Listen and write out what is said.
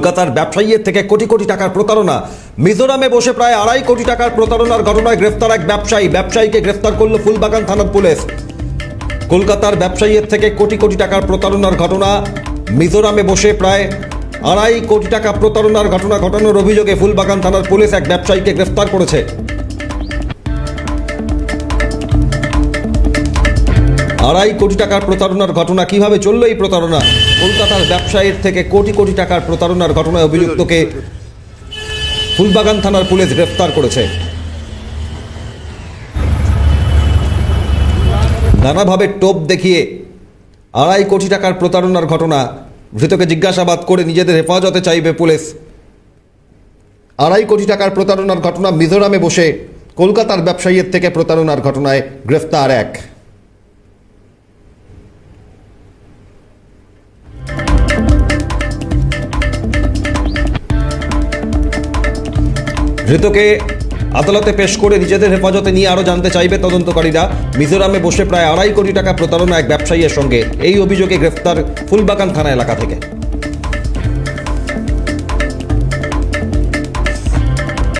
কলকাতার ব্যবসায়ীর থেকে কোটি কোটি টাকার প্রতারণা। মিজোরামে বসে প্রায় 2.5 কোটি টাকার প্রতারণার ঘটনায় গ্রেফতার এক ব্যবসায়ীকে গ্রেফতার করল ফুলবাগান থানার পুলিশ। কলকাতার ব্যবসায়ীর থেকে কোটি কোটি টাকার প্রতারণার ঘটনা। মিজোরামে বসে প্রায় 2.5 কোটি টাকা প্রতারণার ঘটনা ঘটানোর অভিযোগে ফুলবাগান থানার পুলিশ এক ব্যবসায়ীকে গ্রেফতার করেছে। 2.5 কোটি টাকার প্রতারণার ঘটনা। কিভাবে চলল এই প্রতারণা? কলকাতার ব্যবসায়ীর থেকে কোটি কোটি টাকার প্রতারণার ঘটনায় অভিযুক্তকে ফুলবাগান থানার পুলিশ গ্রেফতার করেছে। নানাভাবে টোপ দেখিয়ে 2.5 কোটি টাকার প্রতারণার ঘটনা। ধৃতকে জিজ্ঞাসাবাদ করে নিজেদের হেফাজতে চাইবে পুলিশ। 2.5 কোটি টাকার প্রতারণার ঘটনা। মিজোরামে বসে কলকাতার ব্যবসায়ীর থেকে প্রতারণার ঘটনায় গ্রেফতার এক। ধৃতকে আদালতে পেশ করে নিজেদের হেফাজতে নিয়ে আরও জানতে চাইবে তদন্তকারীরা। মিজোরামে বসে প্রায় 2.5 কোটি টাকা প্রতারণা এক ব্যবসায়ীর সঙ্গে, এই অভিযোগে গ্রেফতার ফুলবাগান থানা এলাকা থেকে।